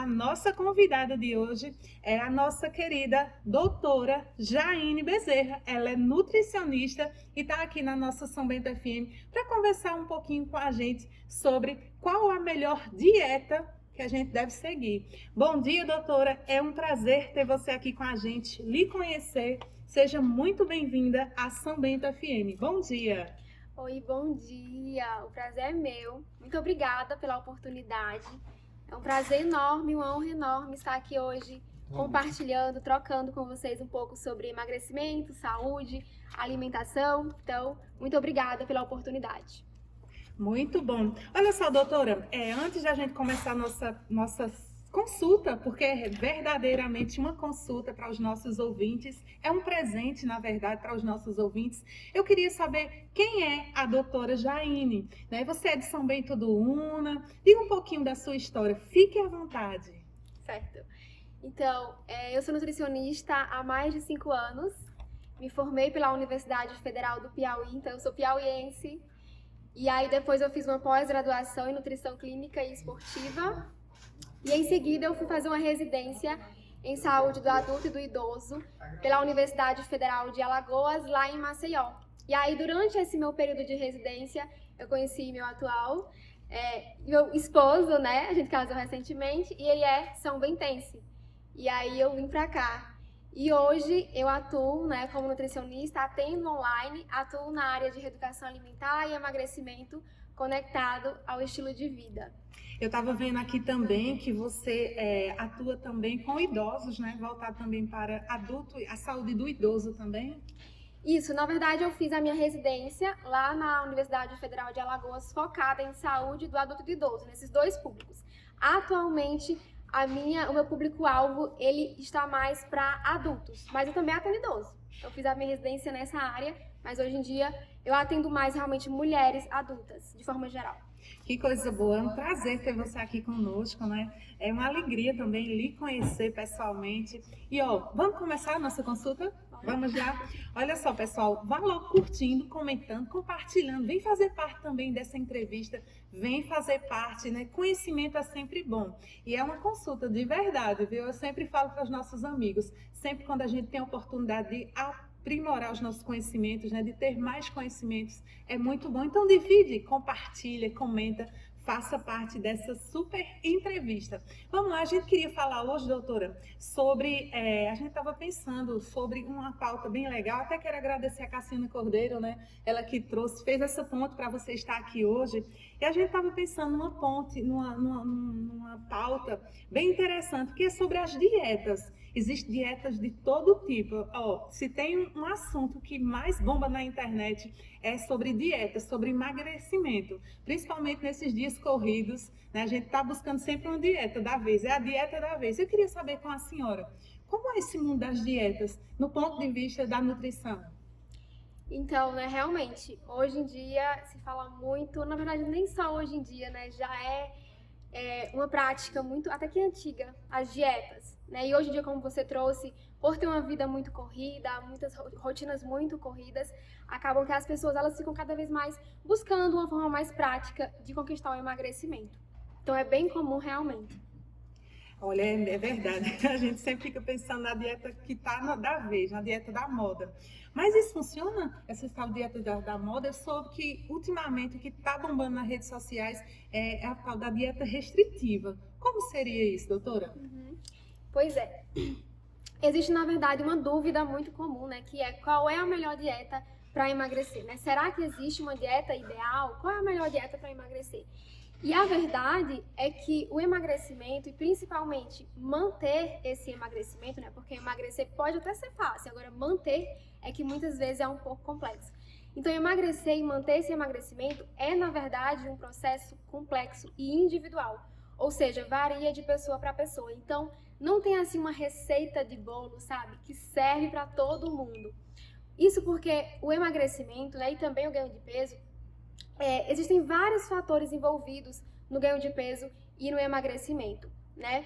nossa convidada de hoje é a nossa querida doutora Jaine Bezerra. Ela é nutricionista e está aqui na nossa São Bento FM para conversar um pouquinho com a gente sobre qual a melhor dieta que a gente deve seguir. Bom dia, doutora. É um prazer ter você aqui com a gente, lhe conhecer. Seja muito bem-vinda à São Bento FM. Bom dia. Oi, bom dia. O prazer é meu. Muito obrigada pela oportunidade. É um prazer enorme, uma honra enorme estar aqui hoje compartilhando, trocando com vocês um pouco sobre emagrecimento, saúde, alimentação. Então, muito obrigada pela oportunidade. Muito bom. Olha só, doutora, antes da gente começar a nossa consulta, porque é verdadeiramente uma consulta para os nossos ouvintes, é um presente, na verdade, para os nossos ouvintes. Eu queria saber quem é a doutora Jaine, né? Você é de São Bento do Una, diga um pouquinho da sua história, fique à vontade. Certo. Então, eu sou nutricionista há mais de 5 anos, me formei pela Universidade Federal do Piauí, então eu sou piauiense. E aí depois eu fiz uma pós-graduação em nutrição clínica e esportiva. E em seguida eu fui fazer uma residência em saúde do adulto e do idoso pela Universidade Federal de Alagoas, lá em Maceió. E aí durante esse meu período de residência eu conheci meu atual, meu esposo, né? A gente casou recentemente e ele é são-bentense. E aí eu vim pra cá. E hoje eu atuo, né, como nutricionista, atendo online, atuo na área de reeducação alimentar e emagrecimento conectado ao estilo de vida. Eu estava vendo aqui também que você atua também com idosos, né? Voltado também para a saúde do idoso também. Isso, na verdade eu fiz a minha residência lá na Universidade Federal de Alagoas, focada em saúde do adulto e do idoso, nesses dois públicos. Atualmente, o meu público-alvo, ele está mais para adultos, mas eu também atendo idoso. Eu fiz a minha residência nessa área, mas hoje em dia eu atendo mais realmente mulheres adultas, de forma geral. Que coisa boa, é um prazer ter você aqui conosco, né? É uma alegria também lhe conhecer pessoalmente. E ó, vamos começar a nossa consulta? Vamos já? Olha só, pessoal, vá logo curtindo, comentando, compartilhando. Vem fazer parte também dessa entrevista, vem fazer parte, né? Conhecimento é sempre bom. E é uma consulta de verdade, viu? Eu sempre falo para os nossos amigos, sempre quando a gente tem a oportunidade de aprimorar os nossos conhecimentos, né? De ter mais conhecimentos, é muito bom. Então divide, compartilha, comenta, faça parte dessa super entrevista. Vamos lá, a gente queria falar hoje, doutora, sobre, a gente estava pensando sobre uma pauta bem legal, até quero agradecer a Cassiana Cordeiro, né? Ela que fez essa ponte para você estar aqui hoje, e a gente estava pensando numa ponte, numa pauta bem interessante, que é sobre as dietas. Existem dietas de todo tipo. Ó, se tem um assunto que mais bomba na internet é sobre dieta, sobre emagrecimento, principalmente nesses dias corridos, né? A gente está buscando sempre uma dieta da vez, é a dieta da vez. Eu queria saber com a senhora, como é esse mundo das dietas, no ponto de vista da nutrição? Então, né, realmente, hoje em dia se fala muito, na verdade nem só hoje em dia, né, já é uma prática muito, até que antiga, as dietas, né, e hoje em dia, como você trouxe, por ter uma vida muito corrida, muitas rotinas muito corridas, acabam que as pessoas, elas ficam cada vez mais buscando uma forma mais prática de conquistar o emagrecimento. Então, é bem comum realmente. Olha, é verdade. A gente sempre fica pensando na dieta que está da vez, na dieta da moda. Mas isso funciona? Essa tal dieta da moda? Eu soube que ultimamente o que está bombando nas redes sociais é a tal da dieta restritiva. Como seria isso, doutora? Pois é. Existe, na verdade, uma dúvida muito comum, né? Que é qual é a melhor dieta para emagrecer, né? Será que existe uma dieta ideal? Qual é a melhor dieta para emagrecer? E a verdade é que o emagrecimento, e principalmente manter esse emagrecimento, né? Porque emagrecer pode até ser fácil, agora manter é que muitas vezes é um pouco complexo. Então, emagrecer e manter esse emagrecimento é, na verdade, um processo complexo e individual. Ou seja, varia de pessoa para pessoa. Então, não tem assim uma receita de bolo, sabe? Que serve para todo mundo. Isso porque o emagrecimento, né, e também o ganho de peso, existem vários fatores envolvidos no ganho de peso e no emagrecimento, né?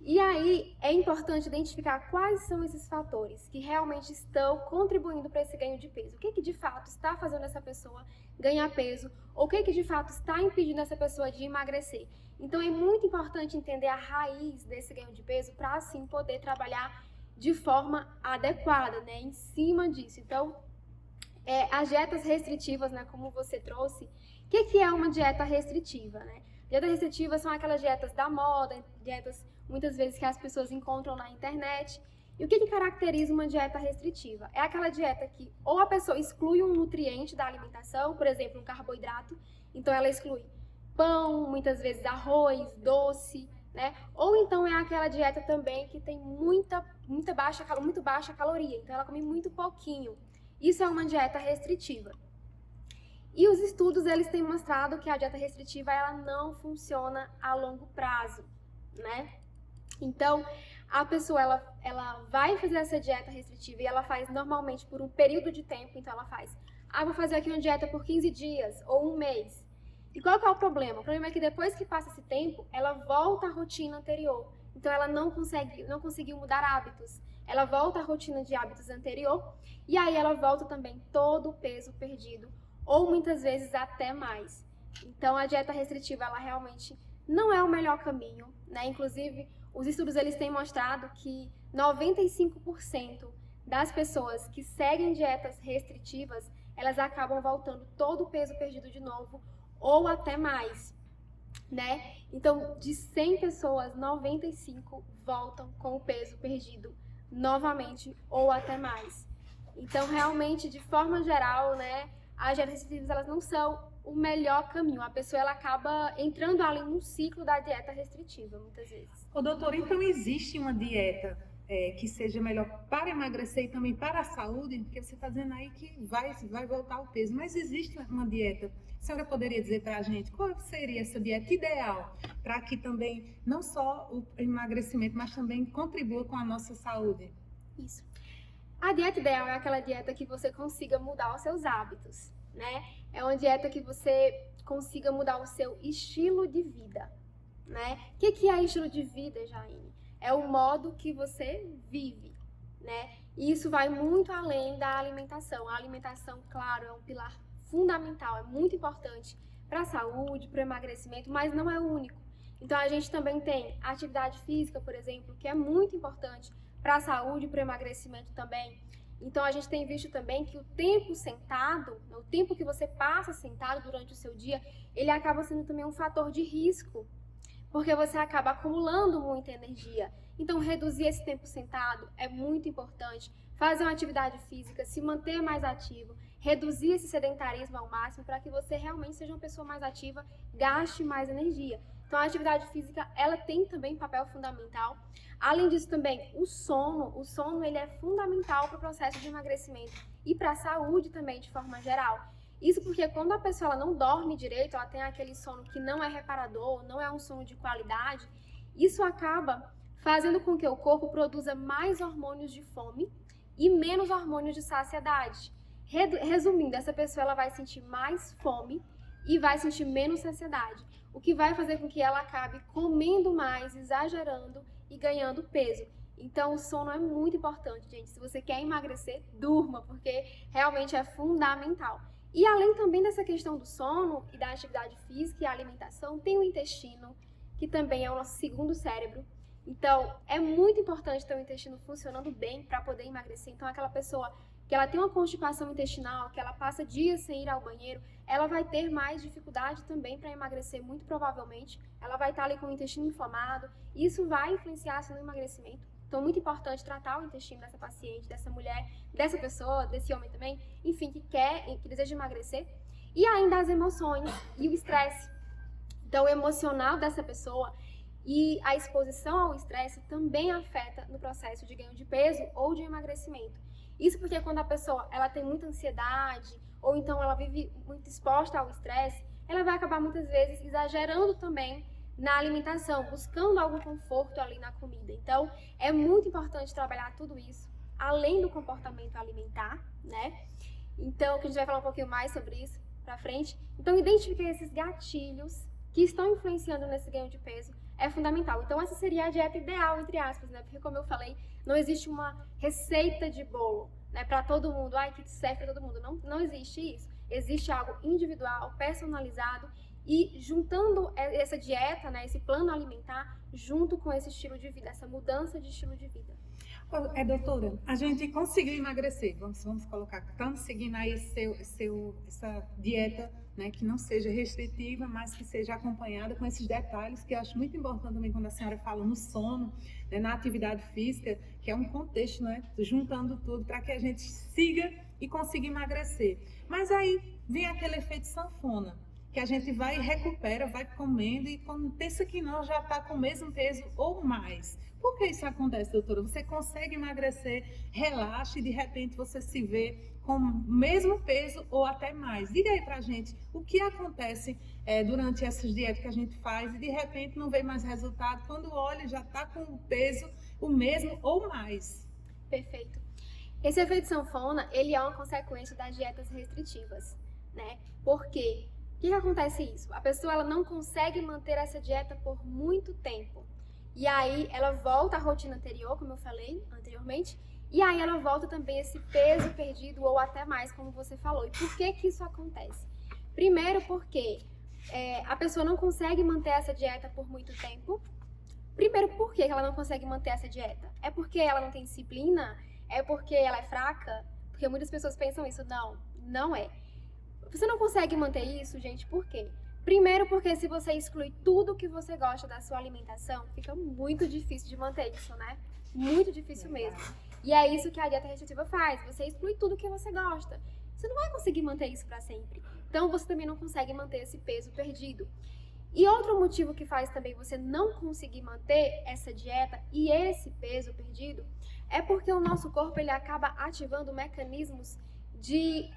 E aí é importante identificar quais são esses fatores que realmente estão contribuindo para esse ganho de peso. O que que de fato está fazendo essa pessoa ganhar peso, ou o que que de fato está impedindo essa pessoa de emagrecer. Então é muito importante entender a raiz desse ganho de peso para assim poder trabalhar de forma adequada, né, em cima disso. Então, as dietas restritivas, né, como você trouxe, o que é uma dieta restritiva, né? Dietas restritivas são aquelas dietas da moda, dietas muitas vezes que as pessoas encontram na internet. E o que caracteriza uma dieta restritiva? É aquela dieta que ou a pessoa exclui um nutriente da alimentação, por exemplo, um carboidrato, então ela exclui pão, muitas vezes arroz, doce, né? Ou então é aquela dieta também que tem muito baixa caloria, então ela come muito pouquinho. Isso é uma dieta restritiva. E os estudos, eles têm mostrado que a dieta restritiva, ela não funciona a longo prazo, né? Então, a pessoa, ela vai fazer essa dieta restritiva e ela faz normalmente por um período de tempo. Então, ela faz, vou fazer aqui uma dieta por 15 dias ou um mês. E qual que é o problema? O problema é que depois que passa esse tempo, ela volta à rotina anterior. Então, ela não conseguiu mudar hábitos. Ela volta à rotina de hábitos anterior e aí ela volta também todo o peso perdido, ou muitas vezes até mais. Então, a dieta restritiva, ela realmente não é o melhor caminho, né? Inclusive, os estudos, eles têm mostrado que 95% das pessoas que seguem dietas restritivas, elas acabam voltando todo o peso perdido de novo, ou até mais, né? Então, de 100 pessoas, 95 voltam com o peso perdido novamente, ou até mais. Então, realmente, de forma geral, né, as dietas restritivas, elas não são o melhor caminho. A pessoa, ela acaba entrando ali num ciclo da dieta restritiva, muitas vezes. Ô, doutora, então existe uma dieta que seja melhor para emagrecer e também para a saúde? Porque você está dizendo aí que vai voltar o peso, mas existe uma dieta. A senhora poderia dizer para a gente qual seria essa dieta ideal para que também não só o emagrecimento, mas também contribua com a nossa saúde? Isso. A dieta ideal é aquela dieta que você consiga mudar os seus hábitos, né? É uma dieta que você consiga mudar o seu estilo de vida, né? O que é estilo de vida, Jaine? É o modo que você vive, né? E isso vai muito além da alimentação. A alimentação, claro, é um pilar fundamental, é muito importante para a saúde, para o emagrecimento, mas não é o único. Então, a gente também tem a atividade física, por exemplo, que é muito importante para a saúde e para o emagrecimento também. Então, a gente tem visto também que o tempo sentado, o tempo que você passa sentado durante o seu dia, ele acaba sendo também um fator de risco, porque você acaba acumulando muita energia. Então, reduzir esse tempo sentado é muito importante. Fazer uma atividade física, se manter mais ativo, reduzir esse sedentarismo ao máximo para que você realmente seja uma pessoa mais ativa, gaste mais energia. Então, a atividade física, ela tem também papel fundamental. Além disso também, o sono ele é fundamental para o processo de emagrecimento e para a saúde também, de forma geral. Isso porque quando a pessoa ela não dorme direito, ela tem aquele sono que não é reparador, não é um sono de qualidade, isso acaba fazendo com que o corpo produza mais hormônios de fome e menos hormônios de saciedade. Resumindo, essa pessoa ela vai sentir mais fome e vai sentir menos saciedade, o que vai fazer com que ela acabe comendo mais, exagerando e ganhando peso. Então, o sono é muito importante, gente. Se você quer emagrecer, durma, porque realmente é fundamental. E além também dessa questão do sono e da atividade física e alimentação, tem o intestino, que também é o nosso segundo cérebro. Então, é muito importante ter o intestino funcionando bem para poder emagrecer. Então, aquela pessoa que ela tem uma constipação intestinal, que ela passa dias sem ir ao banheiro, ela vai ter mais dificuldade também para emagrecer, muito provavelmente. Ela vai estar ali com o intestino inflamado, e isso vai influenciar assim, no emagrecimento. Então, muito importante tratar o intestino dessa paciente, dessa mulher, dessa pessoa, desse homem também, enfim, que deseja emagrecer. E ainda as emoções e o estresse. Então, o emocional dessa pessoa e a exposição ao estresse também afeta no processo de ganho de peso ou de emagrecimento. Isso porque quando a pessoa ela tem muita ansiedade ou então ela vive muito exposta ao estresse, ela vai acabar muitas vezes exagerando também na alimentação, buscando algum conforto ali na comida. Então, é muito importante trabalhar tudo isso, além do comportamento alimentar, né? Então, que a gente vai falar um pouquinho mais sobre isso pra frente. Então, identifiquem esses gatilhos que estão influenciando nesse ganho de peso. é fundamental. Então, essa seria a dieta ideal, entre aspas, né? Porque, como eu falei, não existe uma receita de bolo, né, para todo mundo. Ai, que serve para todo mundo. Não existe isso. Existe algo individual, personalizado, e juntando essa dieta, né, esse plano alimentar, junto com esse estilo de vida, essa mudança de estilo de vida. Doutora, a gente conseguiu emagrecer, vamos colocar, estamos seguindo aí essa dieta, né, que não seja restritiva, mas que seja acompanhada com esses detalhes, que eu acho muito importante também quando a senhora fala no sono, né, na atividade física, que é um contexto, né, juntando tudo para que a gente siga e consiga emagrecer. Mas aí vem aquele efeito sanfona, que a gente vai e recupera, vai comendo e quando pensa que não, já está com o mesmo peso ou mais. Por que isso acontece, doutora? Você consegue emagrecer, relaxa e de repente você se vê com o mesmo peso ou até mais. Diga aí pra gente o que acontece durante essas dietas que a gente faz e de repente não vê mais resultado, quando olha já está com o peso o mesmo ou mais. Perfeito. Esse efeito sanfona, ele é uma consequência das dietas restritivas, né? Por quê? O que acontece isso? A pessoa ela não consegue manter essa dieta por muito tempo. E aí ela volta à rotina anterior, como eu falei anteriormente, e aí ela volta também esse peso perdido ou até mais, como você falou. E por que isso acontece? Primeiro porque a pessoa não consegue manter essa dieta por muito tempo. Primeiro, por que ela não consegue manter essa dieta? É porque ela não tem disciplina? É porque ela é fraca? Porque muitas pessoas pensam isso. Não, não é. Você não consegue manter isso, gente, por quê? Primeiro porque se você exclui tudo que você gosta da sua alimentação, fica muito difícil de manter isso, né? Muito difícil mesmo. E é isso que a dieta restritiva faz, você exclui tudo que você gosta. Você não vai conseguir manter isso para sempre. Então você também não consegue manter esse peso perdido. E outro motivo que faz também você não conseguir manter essa dieta e esse peso perdido é porque o nosso corpo ele acaba ativando mecanismos de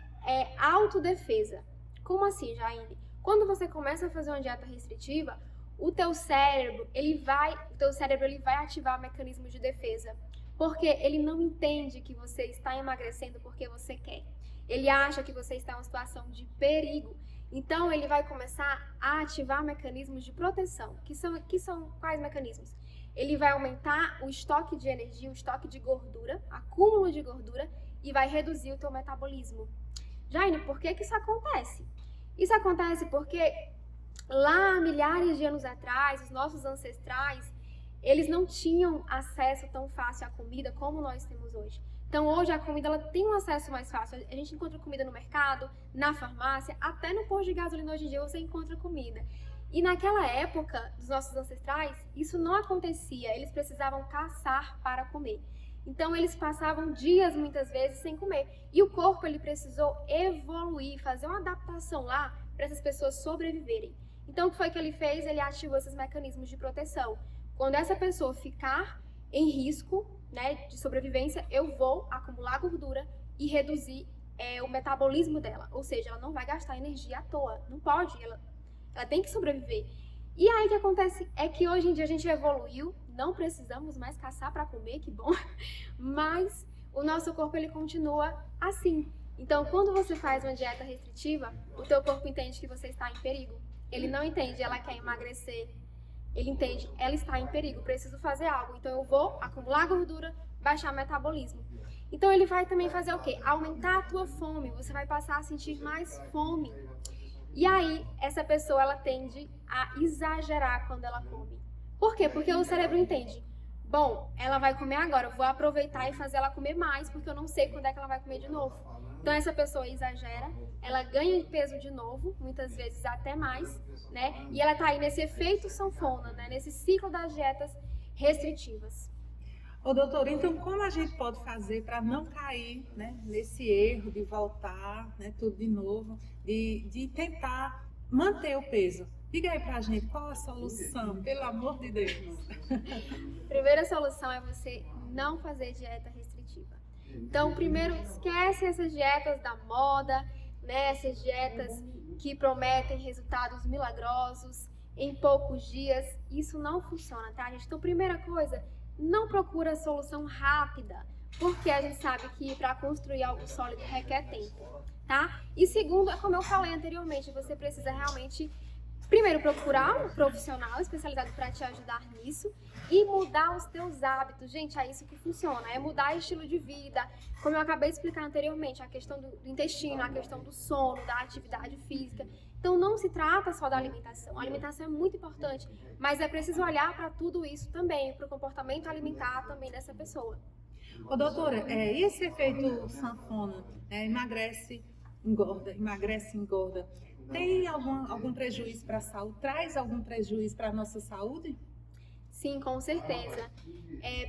autodefesa. Como assim, Jaine? Quando você começa a fazer uma dieta restritiva, o teu cérebro ele vai ativar mecanismos de defesa, porque ele não entende que você está emagrecendo porque você quer. Ele acha que você está em uma situação de perigo. Então ele vai começar a ativar mecanismos de proteção. Que são quais mecanismos? Ele vai aumentar o estoque de energia, o estoque de gordura, acúmulo de gordura, e vai reduzir o teu metabolismo. Jaine, por que isso acontece? Isso acontece porque lá milhares de anos atrás, os nossos ancestrais, eles não tinham acesso tão fácil à comida como nós temos hoje. Então hoje a comida ela tem um acesso mais fácil. A gente encontra comida no mercado, na farmácia, até no posto de gasolina hoje em dia você encontra comida. E naquela época dos nossos ancestrais, isso não acontecia. Eles precisavam caçar para comer. Então eles passavam dias muitas vezes sem comer. E o corpo ele precisou evoluir, fazer uma adaptação lá para essas pessoas sobreviverem. Então o que foi que ele fez? Ele ativou esses mecanismos de proteção. Quando essa pessoa ficar em risco, né, de sobrevivência, eu vou acumular gordura e reduzir o metabolismo dela. Ou seja, ela não vai gastar energia à toa. Não pode, ela tem que sobreviver. E aí o que acontece é que hoje em dia a gente evoluiu, não precisamos mais caçar para comer, que bom, mas o nosso corpo ele continua assim. Então, quando você faz uma dieta restritiva, o teu corpo entende que você está em perigo. Ele não entende, ela quer emagrecer. Ele entende, ela está em perigo, preciso fazer algo. Então, eu vou acumular gordura, baixar o metabolismo. Então, ele vai também fazer o quê? Aumentar a tua fome. Você vai passar a sentir mais fome. E aí, essa pessoa, ela tende a exagerar quando ela come. Por quê? Porque o cérebro entende. Bom, ela vai comer agora, eu vou aproveitar e fazer ela comer mais, porque eu não sei quando é que ela vai comer de novo. Então, essa pessoa exagera, ela ganha peso de novo, muitas vezes até mais, né? E ela tá aí nesse efeito sanfona, né? Nesse ciclo das dietas restritivas. Ô, doutora, então como a gente pode fazer para não cair, né, nesse erro de voltar, né, tudo de novo, de tentar manter o peso? Diga aí pra gente, qual a solução, pelo amor de Deus? Primeira solução é você não fazer dieta restritiva. Então, primeiro, esquece essas dietas da moda, né, essas dietas que prometem resultados milagrosos em poucos dias. Isso não funciona, tá, gente? Então, primeira coisa, não procura solução rápida, porque a gente sabe que para construir algo sólido requer tempo, tá? E segundo, é como eu falei anteriormente, você precisa realmente primeiro, procurar um profissional especializado para te ajudar nisso e mudar os teus hábitos. Gente, é isso que funciona, é mudar estilo de vida. Como eu acabei de explicar anteriormente, a questão do intestino, a questão do sono, da atividade física. Então, não se trata só da alimentação. A alimentação é muito importante, mas é preciso olhar para tudo isso também, para o comportamento alimentar também dessa pessoa. Ô, doutora, e esse efeito sanfona, emagrece, engorda, tem algum prejuízo para a saúde? Traz algum prejuízo para a nossa saúde? Sim, com certeza.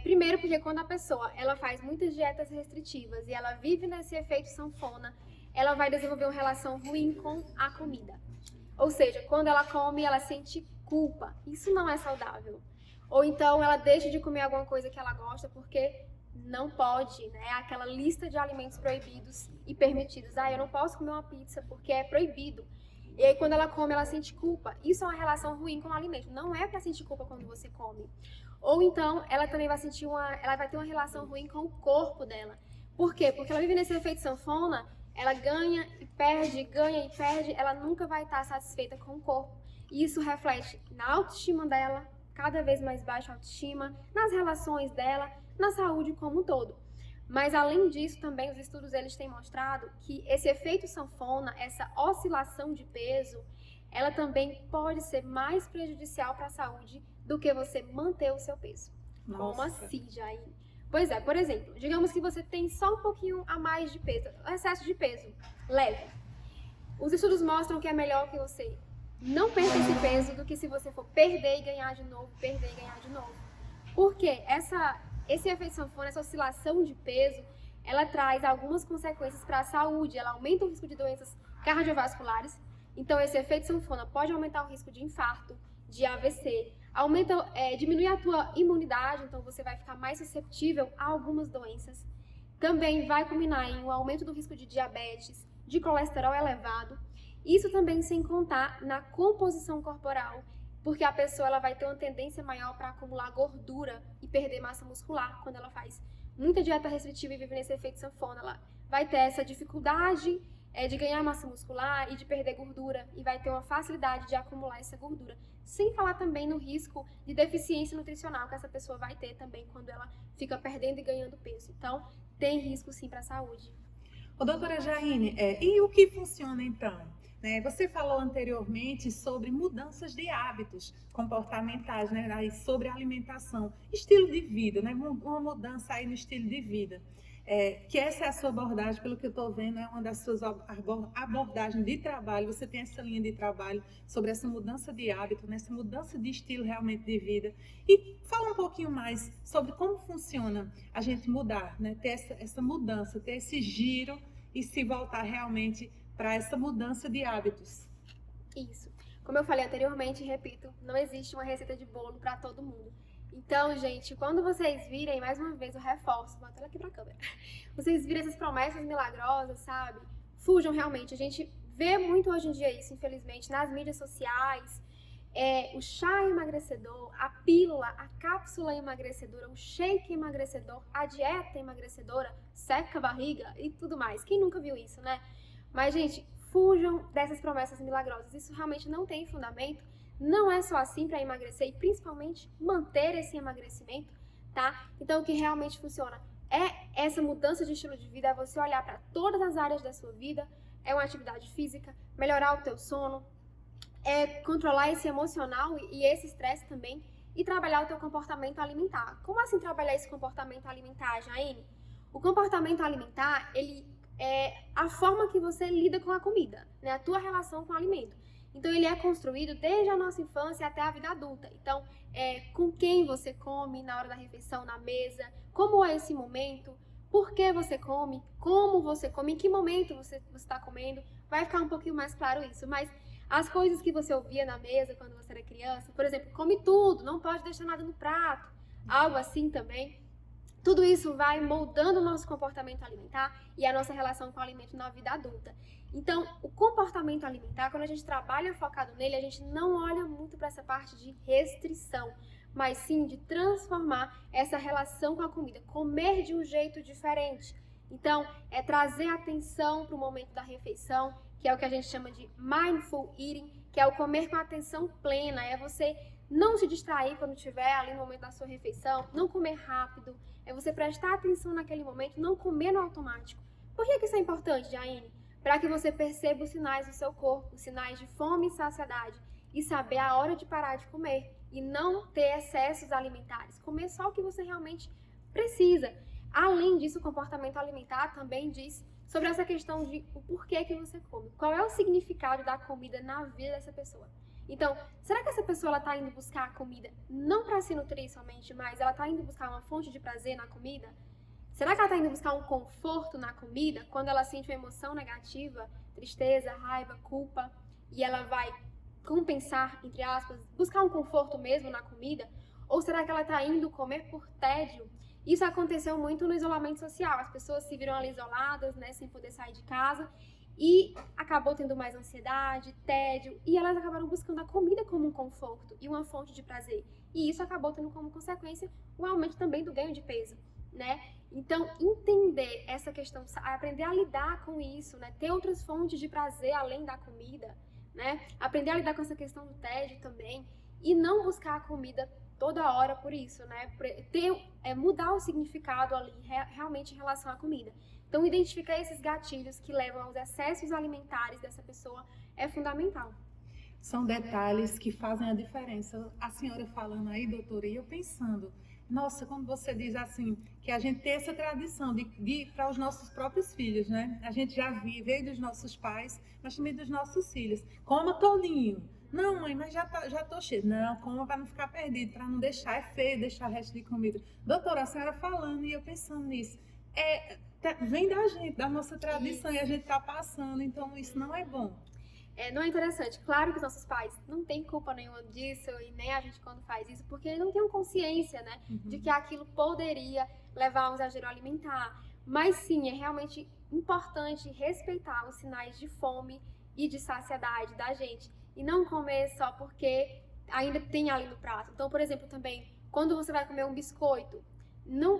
Primeiro porque quando a pessoa ela faz muitas dietas restritivas e ela vive nesse efeito sanfona, ela vai desenvolver uma relação ruim com a comida. Ou seja, quando ela come, ela sente culpa. Isso não é saudável. Ou então ela deixa de comer alguma coisa que ela gosta porque não pode, né? Aquela lista de alimentos proibidos e permitidos. Eu não posso comer uma pizza porque é proibido. E aí, quando ela come, ela sente culpa. Isso é uma relação ruim com o alimento. Não é pra sentir culpa quando você come. Ou então, ela também vai sentir ela vai ter uma relação ruim com o corpo dela. Por quê? Porque ela vive nesse efeito sanfona, ela ganha e perde, ela nunca vai estar satisfeita com o corpo. E isso reflete na autoestima dela, cada vez mais baixa autoestima, nas relações dela, na saúde como um todo. Mas além disso, também os estudos eles têm mostrado que esse efeito sanfona, essa oscilação de peso, ela também pode ser mais prejudicial para a saúde do que você manter o seu peso. Nossa. Como assim, Jair? Pois é, por exemplo, digamos que você tem só um pouquinho a mais de peso, excesso de peso, leve. Os estudos mostram que é melhor que você não perca esse peso do que se você for perder e ganhar de novo, perder e ganhar de novo. Porque esse efeito sanfona, essa oscilação de peso, ela traz algumas consequências para a saúde. Ela aumenta o risco de doenças cardiovasculares. Então, esse efeito sanfona pode aumentar o risco de infarto, de AVC, diminui a tua imunidade, então você vai ficar mais suscetível a algumas doenças. Também vai culminar em um aumento do risco de diabetes, de colesterol elevado. Isso também sem contar na composição corporal, porque a pessoa ela vai ter uma tendência maior para acumular gordura e perder massa muscular quando ela faz muita dieta restritiva e vive nesse efeito sanfona. Ela vai ter essa dificuldade de ganhar massa muscular e de perder gordura e vai ter uma facilidade de acumular essa gordura. Sem falar também no risco de deficiência nutricional que essa pessoa vai ter também quando ela fica perdendo e ganhando peso. Então, tem risco sim para a saúde. Ô, doutora Jaine, e o que funciona então? Você falou anteriormente sobre mudanças de hábitos comportamentais, sobre alimentação, estilo de vida, uma mudança aí no estilo de vida. Que essa é a sua abordagem, pelo que eu estou vendo, é uma das suas abordagens de trabalho. Você tem essa linha de trabalho sobre essa mudança de hábito, essa mudança de estilo realmente de vida. E fala um pouquinho mais sobre como funciona a gente mudar, ter essa mudança, ter esse giro e se voltar realmente para essa mudança de hábitos. Isso. Como eu falei anteriormente, repito, não existe uma receita de bolo para todo mundo. Então, gente, quando vocês virem, mais uma vez eu reforço, vou até aqui pra câmera, vocês virem essas promessas milagrosas, sabe? Fujam realmente. A gente vê muito hoje em dia isso, infelizmente, nas mídias sociais. O chá emagrecedor, a pílula, a cápsula emagrecedora, o shake emagrecedor, a dieta emagrecedora, seca a barriga e tudo mais. Quem nunca viu isso, né? Mas, gente, fujam dessas promessas milagrosas. Isso realmente não tem fundamento. Não é só assim para emagrecer e principalmente manter esse emagrecimento, tá? Então, o que realmente funciona é essa mudança de estilo de vida, é você olhar para todas as áreas da sua vida, é uma atividade física, melhorar o teu sono, é controlar esse emocional e esse estresse também e trabalhar o teu comportamento alimentar. Como assim trabalhar esse comportamento alimentar, Jaine? O comportamento alimentar, ele é a forma que você lida com a comida, né? A tua relação com o alimento. Então, ele é construído desde a nossa infância até a vida adulta. Então, com quem você come na hora da refeição, na mesa, como é esse momento, por que você come, como você come, em que momento você está comendo, vai ficar um pouquinho mais claro isso. Mas as coisas que você ouvia na mesa quando você era criança, por exemplo, come tudo, não pode deixar nada no prato, algo assim também. Tudo isso vai moldando o nosso comportamento alimentar e a nossa relação com o alimento na vida adulta. Então, o comportamento alimentar, quando a gente trabalha focado nele, a gente não olha muito para essa parte de restrição, mas sim de transformar essa relação com a comida, comer de um jeito diferente. Então, trazer atenção para o momento da refeição, que é o que a gente chama de mindful eating, que é o comer com atenção plena, é você não se distrair quando estiver ali no momento da sua refeição, não comer rápido, é você prestar atenção naquele momento, não comer no automático. Por que isso é importante, Jaine? Para que você perceba os sinais do seu corpo, os sinais de fome e saciedade, e saber a hora de parar de comer, e não ter excessos alimentares, comer só o que você realmente precisa. Além disso, o comportamento alimentar também diz sobre essa questão de o porquê que você come, qual é o significado da comida na vida dessa pessoa. Então, será que essa pessoa está indo buscar a comida não para se nutrir somente, mas ela está indo buscar uma fonte de prazer na comida? Será que ela está indo buscar um conforto na comida quando ela sente uma emoção negativa, tristeza, raiva, culpa, e ela vai compensar, entre aspas, buscar um conforto mesmo na comida? Ou será que ela está indo comer por tédio? Isso aconteceu muito no isolamento social. As pessoas se viram ali isoladas, né, sem poder sair de casa, e acabou tendo mais ansiedade, tédio, e elas acabaram buscando a comida como um conforto e uma fonte de prazer. E isso acabou tendo como consequência o aumento também do ganho de peso, né? Então, entender essa questão, aprender a lidar com isso, né? Ter outras fontes de prazer além da comida, né? Aprender a lidar com essa questão do tédio também, e não buscar a comida toda hora por isso, né? Mudar o significado ali realmente em relação à comida. Então, identificar esses gatilhos que levam aos excessos alimentares dessa pessoa é fundamental. São detalhes que fazem a diferença. A senhora falando aí, doutora, e eu pensando, nossa, quando você diz assim, que a gente tem essa tradição de ir para os nossos próprios filhos, né? A gente já veio dos nossos pais, mas também dos nossos filhos. Coma todinho. Não, mãe, mas já tô cheio. Não, coma para não ficar perdido, para não deixar, é feio deixar resto de comida. Doutora, a senhora falando e eu pensando nisso, vem da gente, da nossa tradição, e a gente tá passando, então isso não é bom. Não é interessante? Claro que os nossos pais não têm culpa nenhuma disso, e nem a gente quando faz isso, porque eles não têm consciência, né, de que aquilo poderia levar a um exagero alimentar. Mas sim, é realmente importante respeitar os sinais de fome e de saciedade da gente, e não comer só porque ainda tem ali no prato. Então, por exemplo, também, quando você vai comer um biscoito,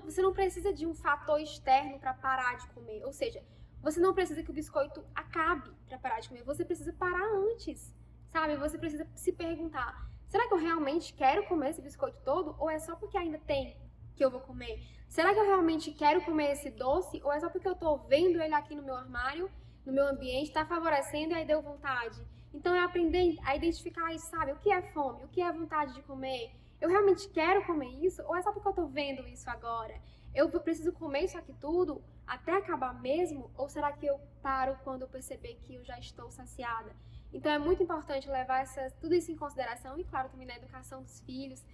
você não precisa de um fator externo para parar de comer, ou seja, você não precisa que o biscoito acabe para parar de comer, você precisa parar antes, sabe? Você precisa se perguntar, será que eu realmente quero comer esse biscoito todo ou é só porque ainda tem que eu vou comer? Será que eu realmente quero comer esse doce ou é só porque eu tô vendo ele aqui no meu armário, no meu ambiente, tá favorecendo e aí deu vontade? Então é aprender a identificar isso, sabe? O que é fome? O que é vontade de comer? Eu realmente quero comer isso ou é só porque eu tô vendo isso agora? Eu preciso comer isso aqui tudo até acabar mesmo? Ou será que eu paro quando eu perceber que eu já estou saciada? Então é muito importante levar tudo isso em consideração e, claro, também na educação dos filhos.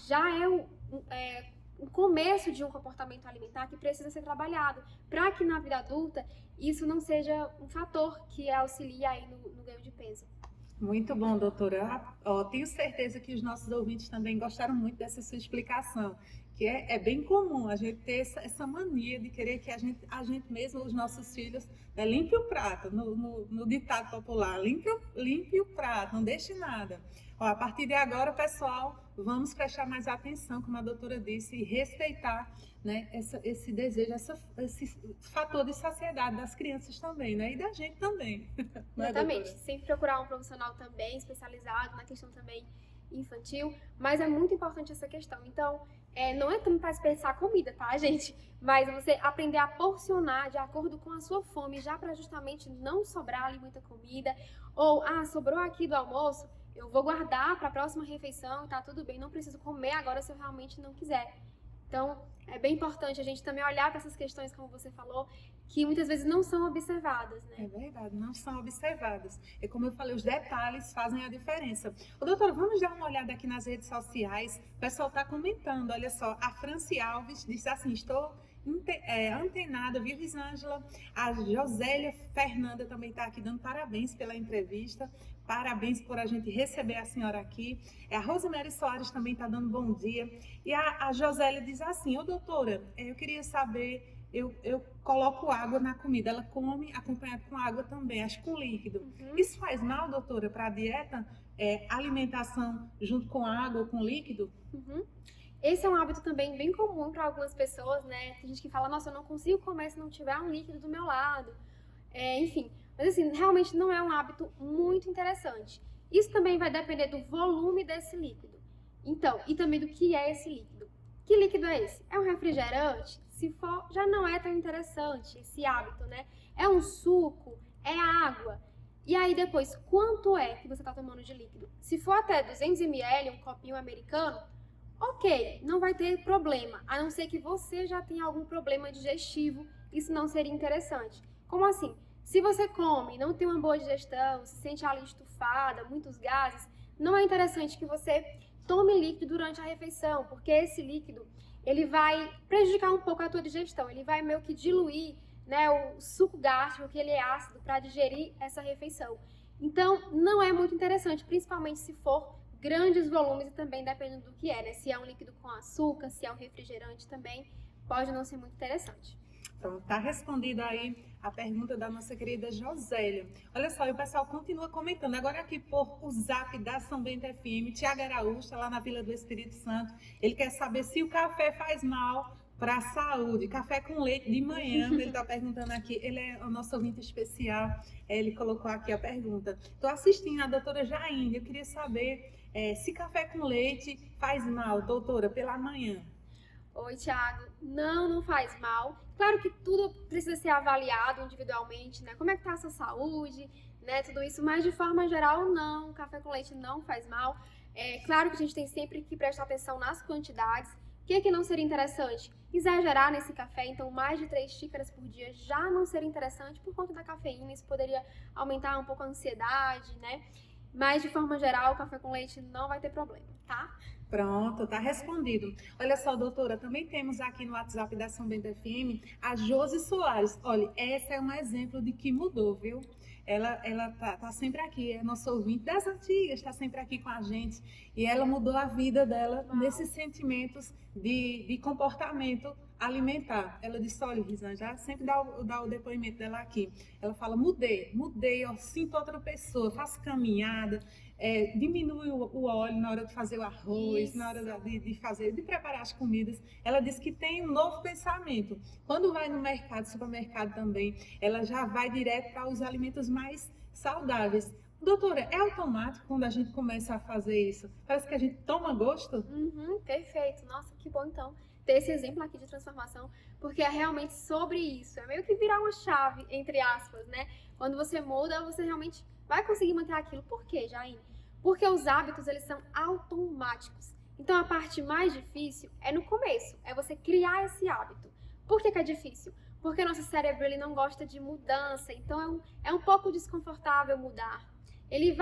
Já é o começo de um comportamento alimentar que precisa ser trabalhado para que na vida adulta isso não seja um fator que auxilie aí no ganho de peso. Muito bom, doutora. Tenho certeza que os nossos ouvintes também gostaram muito dessa sua explicação, que é bem comum a gente ter essa mania de querer que a gente mesmo, os nossos filhos, limpe o prato, no ditado popular, limpe o prato, não deixe nada. A partir de agora, pessoal, vamos prestar mais atenção, como a doutora disse, e respeitar, né, esse desejo, esse fator de saciedade das crianças também, né, e da gente também. Exatamente, sempre procurar um profissional também especializado na questão também infantil, mas é muito importante essa questão. Então, não é tanto para desperdiçar comida, tá, gente? Mas você aprender a porcionar de acordo com a sua fome, já para justamente não sobrar ali muita comida, ou, sobrou aqui do almoço, eu vou guardar para a próxima refeição e tá tudo bem, não preciso comer agora se eu realmente não quiser. Então, é bem importante a gente também olhar para essas questões, como você falou, que muitas vezes não são observadas, né? É verdade, não são observadas. E como eu falei, os detalhes fazem a diferença. Doutora, vamos dar uma olhada aqui nas redes sociais. O pessoal está comentando, olha só, a Franci Alves disse assim, estou antenada, viu, Risângela? A Josélia Fernanda também está aqui dando parabéns pela entrevista. Parabéns por a gente receber a senhora aqui. A Rosemary Soares também está dando bom dia. E a Josélia diz assim, doutora, eu queria saber, eu coloco água na comida, ela come acompanhado com água também, acho com líquido. Isso faz mal, doutora, para a dieta? Alimentação junto com água ou com líquido? Esse é um hábito também bem comum para algumas pessoas, né? Tem gente que fala, nossa, eu não consigo comer se não tiver um líquido do meu lado. Enfim, Mas assim, realmente não é um hábito muito interessante. Isso também vai depender do volume desse líquido. Então, e também do que é esse líquido. Que líquido é esse? É um refrigerante? Se for, já não é tão interessante esse hábito, né? É um suco? É água? E aí depois, quanto é que você está tomando de líquido? Se for até 200 ml, um copinho americano, ok, não vai ter problema, a não ser que você já tenha algum problema digestivo, isso não seria interessante. Como assim? Se você come e não tem uma boa digestão, se sente ali estufada, muitos gases, não é interessante que você tome líquido durante a refeição, porque esse líquido, ele vai prejudicar um pouco a tua digestão, ele vai meio que diluir, né, o suco gástrico, que ele é ácido, para digerir essa refeição. Então, não é muito interessante, principalmente se for grandes volumes e também dependendo do que é, né? Se é um líquido com açúcar, se é um refrigerante também, pode não ser muito interessante. Então, tá respondida aí a pergunta da nossa querida Josélia. Olha só, e o pessoal continua comentando. Agora aqui por o zap da São Bento FM, Tiago Araújo, está lá na Vila do Espírito Santo. Ele quer saber se o café faz mal para a saúde. Café com leite de manhã, ele está perguntando aqui. Ele é o nosso ouvinte especial. Ele colocou aqui a pergunta. Estou assistindo a doutora Jaine. Eu queria saber se café com leite faz mal, doutora, pela manhã. Oi, Thiago. Não faz mal. Claro que tudo precisa ser avaliado individualmente, né? Como é que tá a sua saúde, né? Tudo isso, mas de forma geral, não. Café com leite não faz mal. É claro que a gente tem sempre que prestar atenção nas quantidades. O que não seria interessante? Exagerar nesse café, então mais de 3 xícaras por dia já não seria interessante por conta da cafeína. Isso poderia aumentar um pouco a ansiedade, né? Mas de forma geral, o café com leite não vai ter problema, tá? Pronto, tá respondido. Olha só, doutora, também temos aqui no WhatsApp da São Bento FM a Josi Soares. Olha, essa é um exemplo de que mudou, viu? Ela tá sempre aqui, é nossa ouvinte das antigas, está sempre aqui com a gente. E ela mudou a vida dela nesses sentimentos de comportamento alimentar. Ela disse, olha, Rosângela, sempre dá o depoimento dela aqui. Ela fala, mudei, ó, sinto outra pessoa, faço caminhada, diminui o óleo na hora de fazer o arroz, na hora de preparar as comidas. Ela diz que tem um novo pensamento. Quando vai no mercado, supermercado também, ela já vai direto para os alimentos mais saudáveis. Doutora, é automático quando a gente começa a fazer isso? Parece que a gente toma gosto? Perfeito. Nossa, que bom então ter esse exemplo aqui de transformação, porque é realmente sobre isso. É meio que virar uma chave, entre aspas, né? Quando você muda, você realmente vai conseguir manter aquilo. Por quê, Jaine? Porque os hábitos, eles são automáticos. Então, a parte mais difícil é no começo, é você criar esse hábito. Por que é difícil? Porque o nosso cérebro, ele não gosta de mudança, então é um pouco desconfortável mudar. Ele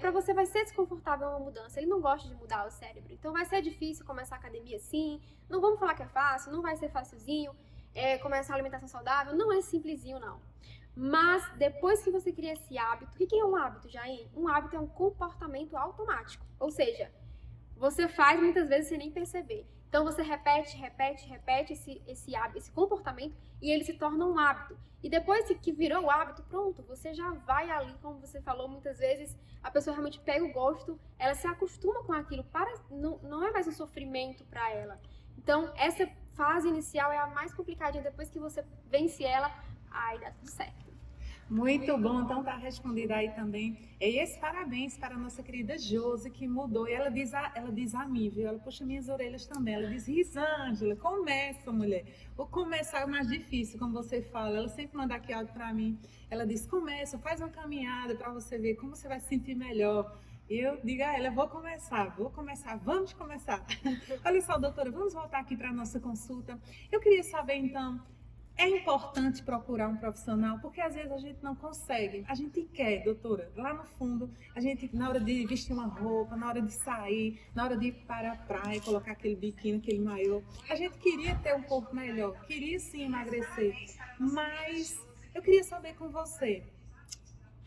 para você vai ser desconfortável uma mudança, ele não gosta de mudar o cérebro. Então, vai ser difícil começar a academia sim, não vamos falar que é fácil, não vai ser facilzinho, começar a alimentação saudável, não é simplesinho, não. Mas depois que você cria esse hábito, o que é um hábito, Jair? Um hábito é um comportamento automático. Ou seja, você faz muitas vezes sem nem perceber. Então você repete esse hábito, esse comportamento, e ele se torna um hábito. E depois que virou o hábito, pronto, você já vai ali, como você falou, muitas vezes a pessoa realmente pega o gosto, ela se acostuma com aquilo, não é mais um sofrimento para ela. Então essa fase inicial é a mais complicadinha, depois que você vence ela, aí dá tudo certo. Muito bom, então tá respondida aí também. E esse parabéns para a nossa querida Josi, que mudou. E ela diz a mim, viu? Ela puxa minhas orelhas também. Ela diz, Rosângela, começa, mulher. O começar é o mais difícil, como você fala. Ela sempre manda aqui áudio para mim. Ela diz, começa, faz uma caminhada para você ver como você vai se sentir melhor. E eu digo a ela, vamos começar. Olha só, doutora, vamos voltar aqui para a nossa consulta. Eu queria saber, então, é importante procurar um profissional, porque às vezes a gente não consegue. A gente quer, doutora, lá no fundo, a gente, na hora de vestir uma roupa, na hora de sair, na hora de ir para a praia, colocar aquele biquíni, aquele maiô, a gente queria ter um corpo melhor, queria sim emagrecer, mas eu queria saber com você,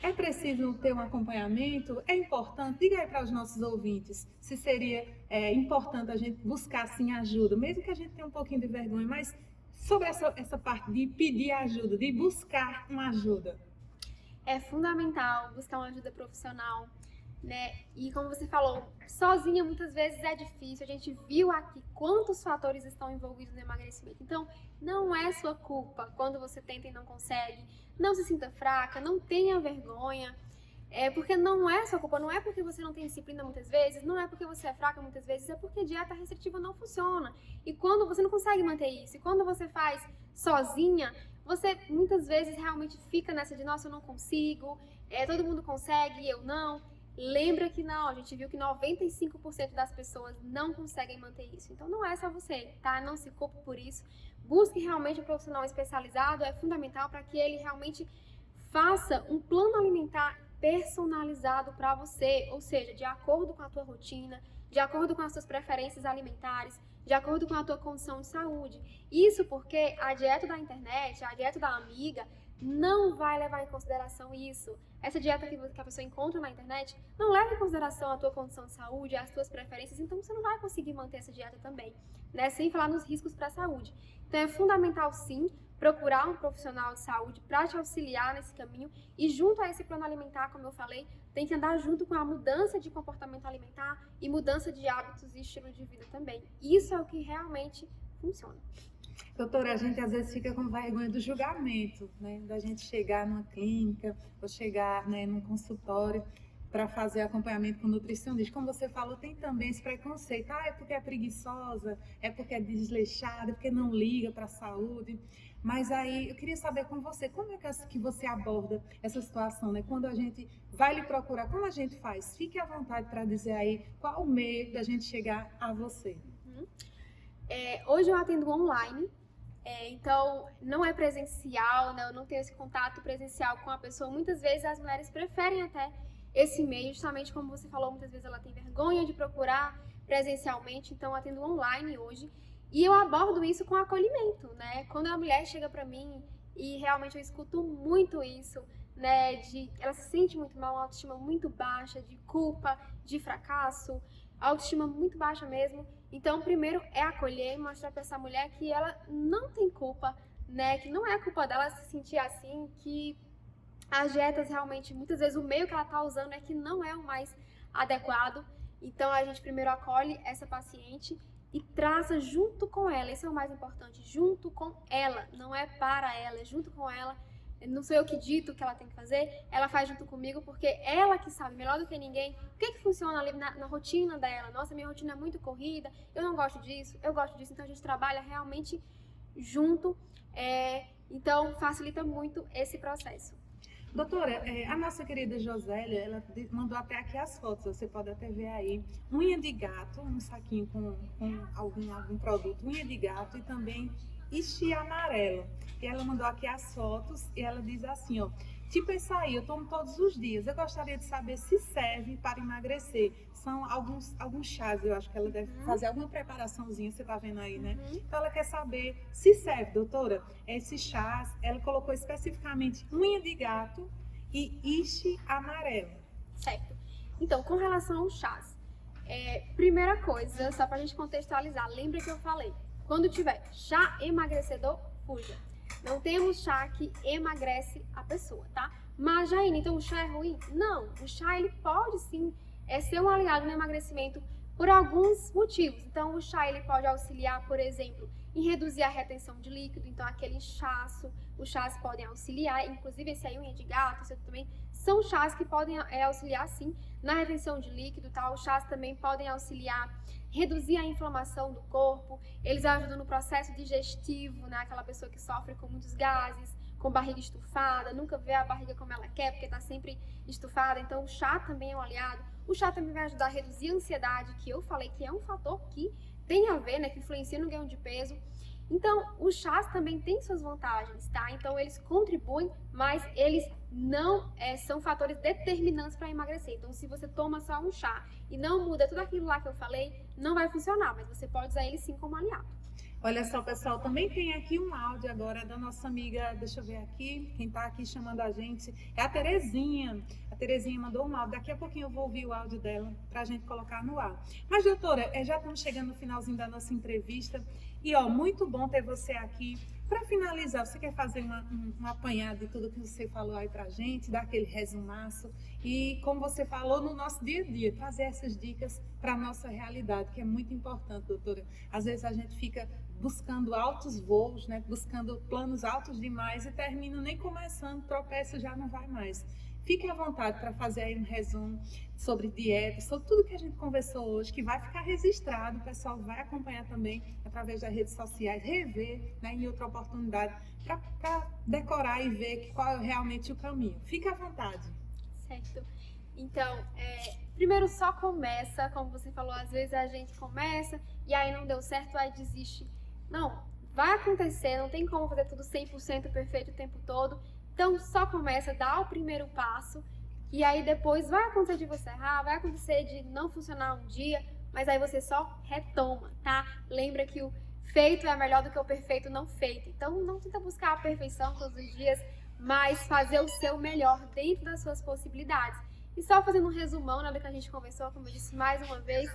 é preciso ter um acompanhamento? É importante? Diga aí para os nossos ouvintes se seria importante a gente buscar sim ajuda, mesmo que a gente tenha um pouquinho de vergonha, mas sobre essa parte de pedir ajuda, de buscar uma ajuda. É fundamental buscar uma ajuda profissional. né? E como você falou, sozinha muitas vezes é difícil. A gente viu aqui quantos fatores estão envolvidos no emagrecimento. Então, não é sua culpa quando você tenta e não consegue. Não se sinta fraca, não tenha vergonha. Porque não é sua culpa, não é porque você não tem disciplina muitas vezes, não é porque você é fraca muitas vezes, é porque dieta restritiva não funciona. E quando você não consegue manter isso, e quando você faz sozinha, você muitas vezes realmente fica nessa de, nossa, eu não consigo, todo mundo consegue e eu não. Lembra que não, a gente viu que 95% das pessoas não conseguem manter isso. Então não é só você, tá? Não se culpe por isso. Busque realmente um profissional especializado, é fundamental para que ele realmente faça um plano alimentar personalizado para você, ou seja, de acordo com a tua rotina, de acordo com as suas preferências alimentares, de acordo com a tua condição de saúde. Isso porque a dieta da internet, a dieta da amiga, não vai levar em consideração isso. Essa dieta que a pessoa encontra na internet não leva em consideração a tua condição de saúde, as tuas preferências, então você não vai conseguir manter essa dieta também, né? Sem falar nos riscos para a saúde. Então é fundamental sim procurar um profissional de saúde para te auxiliar nesse caminho e junto a esse plano alimentar, como eu falei, tem que andar junto com a mudança de comportamento alimentar e mudança de hábitos e estilo de vida também. Isso é o que realmente funciona. Doutora, a gente às vezes fica com vergonha do julgamento, né? Da gente chegar numa clínica ou chegar, né, num consultório para fazer acompanhamento com nutricionista. Como você falou, tem também esse preconceito. É porque é preguiçosa, é porque é desleixada, é porque não liga para a saúde. Mas aí eu queria saber com você, como é que você aborda essa situação, né? Quando a gente vai lhe procurar, como a gente faz? Fique à vontade para dizer aí qual o meio da gente chegar a você. Hoje eu atendo online, então não é presencial, né? Eu não tenho esse contato presencial com a pessoa. Muitas vezes as mulheres preferem até esse meio, justamente como você falou, muitas vezes ela tem vergonha de procurar presencialmente, então eu atendo online hoje. E eu abordo isso com acolhimento, né? Quando a mulher chega pra mim, e realmente eu escuto muito isso, né? Ela se sente muito mal, uma autoestima muito baixa, de culpa, de fracasso, autoestima muito baixa mesmo. Então, primeiro é acolher e mostrar pra essa mulher que ela não tem culpa, né? Que não é culpa dela se sentir assim, que as dietas realmente, muitas vezes o meio que ela tá usando é que não é o mais adequado. Então, a gente primeiro acolhe essa paciente e traça junto com ela, isso é o mais importante, junto com ela, não é para ela, é junto com ela. Não sou eu que dito o que ela tem que fazer, ela faz junto comigo, porque ela que sabe melhor do que ninguém o que funciona ali na rotina dela. Nossa, minha rotina é muito corrida, eu não gosto disso, eu gosto disso, então a gente trabalha realmente junto, então facilita muito esse processo. Doutora, a nossa querida Josélia, ela mandou até aqui as fotos, você pode até ver aí. Unha de gato, um saquinho com algum produto, unha de gato e também ishi amarelo. E ela mandou aqui as fotos e ela diz assim, ó, tipo esse aí, eu tomo todos os dias. Eu gostaria de saber se serve para emagrecer. São alguns chás, eu acho que ela deve fazer alguma preparaçãozinha, você tá vendo aí, né? Então ela quer saber se serve, doutora. Esses chás, ela colocou especificamente unha de gato e ishi amarelo. Certo. Então, com relação aos chás, primeira coisa, só pra gente contextualizar, lembra que eu falei, quando tiver chá emagrecedor, fuja. Não temos chá que emagrece a pessoa, tá? Mas, Jaine, então o chá é ruim? Não, o chá ele pode sim ser um aliado no emagrecimento por alguns motivos. Então, o chá ele pode auxiliar, por exemplo, em reduzir a retenção de líquido, então aquele inchaço, os chás podem auxiliar, inclusive esse aí, unha de gato, isso também, são chás que podem auxiliar sim na retenção de líquido, tá? Os chás também podem auxiliar, reduzir a inflamação do corpo, eles ajudam no processo digestivo, né? Aquela pessoa que sofre com muitos gases, com barriga estufada, nunca vê a barriga como ela quer, porque tá sempre estufada, então o chá também é um aliado. O chá também vai ajudar a reduzir a ansiedade, que eu falei que é um fator que tem a ver, né, que influencia no ganho de peso. Então, os chás também têm suas vantagens, tá? Então, eles contribuem, mas eles não são fatores determinantes para emagrecer. Então, se você toma só um chá e não muda tudo aquilo lá que eu falei, não vai funcionar, mas você pode usar ele sim como aliado. Olha só, pessoal, também tem aqui um áudio agora da nossa amiga, deixa eu ver aqui, quem tá aqui chamando a gente é a Terezinha. A Terezinha mandou um áudio, daqui a pouquinho eu vou ouvir o áudio dela pra gente colocar no ar. Mas, doutora, já estamos chegando no finalzinho da nossa entrevista e, ó, muito bom ter você aqui Para finalizar, você quer fazer um apanhado de tudo que você falou aí pra gente, dar aquele resumaço e, como você falou, no nosso dia a dia, trazer essas dicas para a nossa realidade, que é muito importante, doutora. Às vezes a gente fica buscando altos voos, né? Buscando planos altos demais e termina nem começando, tropeça já não vai mais. Fique à vontade para fazer aí um resumo sobre dieta, sobre tudo que a gente conversou hoje, que vai ficar registrado, o pessoal vai acompanhar também através das redes sociais, rever, né, em outra oportunidade, para decorar e ver qual é realmente o caminho. Fique à vontade. Certo. Então, primeiro só começa, como você falou, às vezes a gente começa e aí não deu certo, aí desiste. Não, vai acontecer, não tem como fazer tudo 100% perfeito o tempo todo. Então, só começa, dá o primeiro passo e aí depois vai acontecer de você errar, vai acontecer de não funcionar um dia, mas aí você só retoma, tá? Lembra que o feito é melhor do que o perfeito não feito. Então, não tenta buscar a perfeição todos os dias, mas fazer o seu melhor dentro das suas possibilidades. E só fazendo um resumão, né, do que a gente conversou, como eu disse mais uma vez,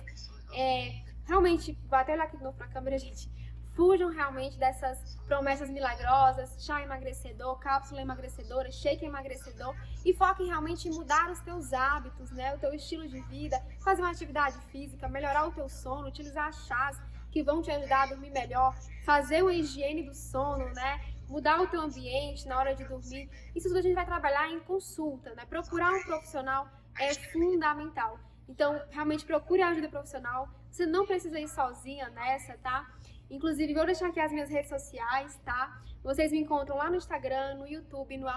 realmente, vou até olhar aqui de novo pra câmera, gente. Fujam realmente dessas promessas milagrosas, chá emagrecedor, cápsula emagrecedora, shake emagrecedor e foquem realmente em mudar os teus hábitos, né, o teu estilo de vida, fazer uma atividade física, melhorar o teu sono, utilizar chás que vão te ajudar a dormir melhor, fazer uma higiene do sono, né, mudar o teu ambiente na hora de dormir. Isso tudo a gente vai trabalhar em consulta, né, procurar um profissional é fundamental. Então, realmente procure a ajuda profissional, você não precisa ir sozinha nessa, tá? Inclusive, vou deixar aqui as minhas redes sociais, tá? Vocês me encontram lá no Instagram, no YouTube, no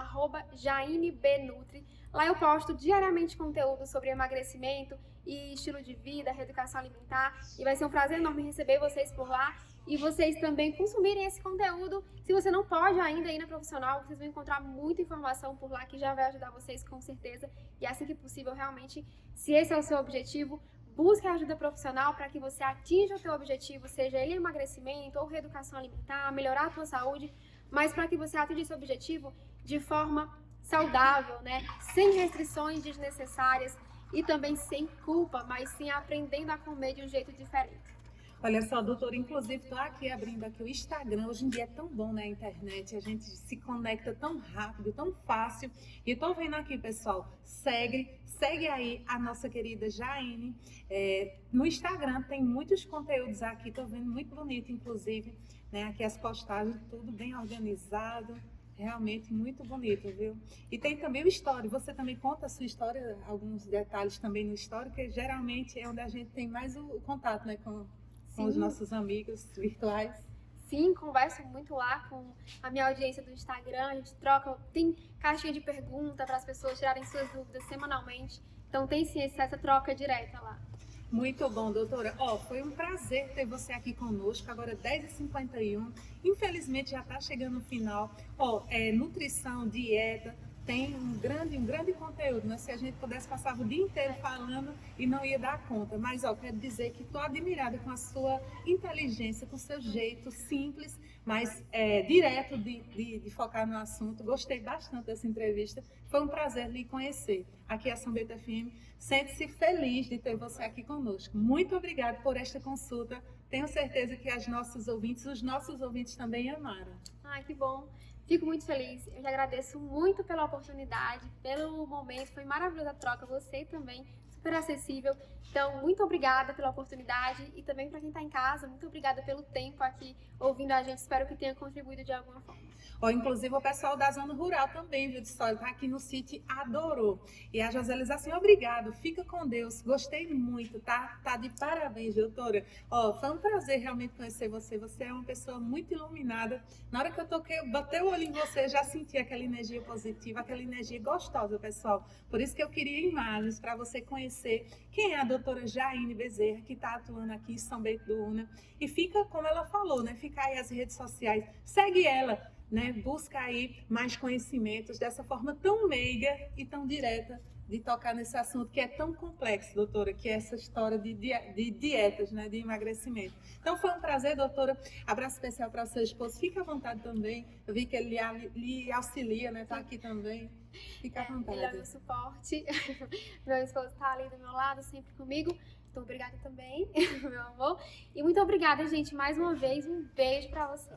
@JaineBNutri. Lá eu posto diariamente conteúdo sobre emagrecimento e estilo de vida, reeducação alimentar. E vai ser um prazer enorme receber vocês por lá. E vocês também consumirem esse conteúdo. Se você não pode ainda ir na profissional, vocês vão encontrar muita informação por lá que já vai ajudar vocês com certeza. E assim que possível, realmente, se esse é o seu objetivo, busque ajuda profissional para que você atinja o seu objetivo, seja ele emagrecimento ou reeducação alimentar, melhorar a sua saúde, mas para que você atinja esse objetivo de forma saudável, né? Sem restrições desnecessárias e também sem culpa, mas sim aprendendo a comer de um jeito diferente. Olha só, doutora, inclusive estou aqui abrindo aqui o Instagram. Hoje em dia é tão bom, né, a internet, a gente se conecta tão rápido, tão fácil. E estou vendo aqui, pessoal, segue aí a nossa querida Jaine. No Instagram tem muitos conteúdos aqui, estou vendo muito bonito, inclusive, né, aqui as postagens, tudo bem organizado. Realmente muito bonito, viu? E tem também o story. Você também conta a sua história, alguns detalhes também no story, que geralmente é onde a gente tem mais o contato, né, com os nossos amigos virtuais. Sim, converso muito lá com a minha audiência do Instagram, a gente troca, tem caixinha de pergunta para as pessoas tirarem suas dúvidas semanalmente. Então tem sim essa troca direta lá. Muito bom, doutora. Foi um prazer ter você aqui conosco, agora 10h51. Infelizmente já está chegando no final. Nutrição, dieta, tem um grande conteúdo, né? Se a gente pudesse passar o dia inteiro falando e não ia dar conta. Mas, quero dizer que estou admirada com a sua inteligência, com o seu jeito simples, mas direto de focar no assunto. Gostei bastante dessa entrevista. Foi um prazer lhe conhecer. Aqui é a São Bento FM. Sente-se feliz de ter você aqui conosco. Muito obrigada por esta consulta. Tenho certeza que os nossos ouvintes também amaram. Ai, que bom. Fico muito feliz. Eu já agradeço muito pela oportunidade, pelo momento. Foi maravilhosa a troca. Você também, super acessível. Então, muito obrigada pela oportunidade e também para quem está em casa, muito obrigada pelo tempo aqui ouvindo a gente. Espero que tenha contribuído de alguma forma. Inclusive o pessoal da zona rural também, viu, de História, tá aqui no sítio, adorou. E a José diz assim, obrigado, fica com Deus, gostei muito, tá de parabéns, doutora. Foi um prazer realmente conhecer você, você é uma pessoa muito iluminada. Na hora que eu botei o olho em você, já senti aquela energia positiva, aquela energia gostosa, pessoal. Por isso que eu queria imagens para você conhecer quem é a doutora Jaine Bezerra, que está atuando aqui em São Bento do Una. E fica, como ela falou, né? Fica aí as redes sociais, segue ela, né? Busca aí mais conhecimentos dessa forma tão meiga e tão direta de tocar nesse assunto que é tão complexo, doutora, que é essa história de dietas, né, de emagrecimento. Então foi um prazer, doutora. Abraço especial para o seu esposo. Fique à vontade também. Eu vi que ele lhe auxilia, né? Tá aqui também. Fica à vontade. Ele é meu suporte. Meu esposo está ali do meu lado, sempre comigo. Então, obrigada também, meu amor. E muito obrigada, gente, mais uma vez. Um beijo para você.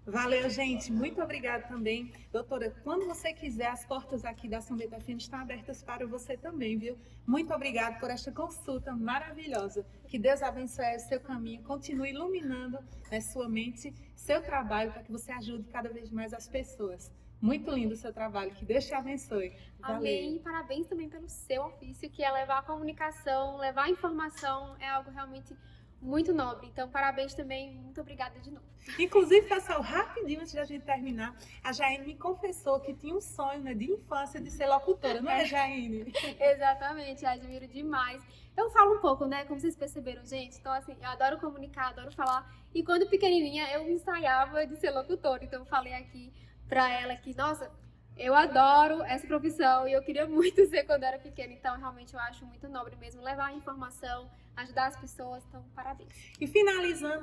Valeu, gente. Muito obrigada também. Doutora, quando você quiser, as portas aqui da São Bento FM estão abertas para você também, viu? Muito obrigada por esta consulta maravilhosa. Que Deus abençoe o seu caminho, continue iluminando, né, sua mente, seu trabalho, para que você ajude cada vez mais as pessoas. Muito lindo o seu trabalho. Que Deus te abençoe. Valeu. Amém. E parabéns também pelo seu ofício, que é levar a comunicação, levar a informação, é algo realmente muito nobre. Então, parabéns também. Muito obrigada de novo. Inclusive, pessoal, rapidinho antes da gente terminar, a Jaine me confessou que tinha um sonho, né, de infância de ser locutora, não é, Jaine? Exatamente, admiro demais. Eu falo um pouco, né? Como vocês perceberam, gente. Então, assim, eu adoro comunicar, adoro falar. E quando pequenininha, eu ensaiava de ser locutora. Então, eu falei aqui pra ela que, nossa, eu adoro essa profissão e eu queria muito ser quando eu era pequena. Então, realmente, eu acho muito nobre mesmo levar a informação, ajudar as pessoas. Então, parabéns. E finalizando,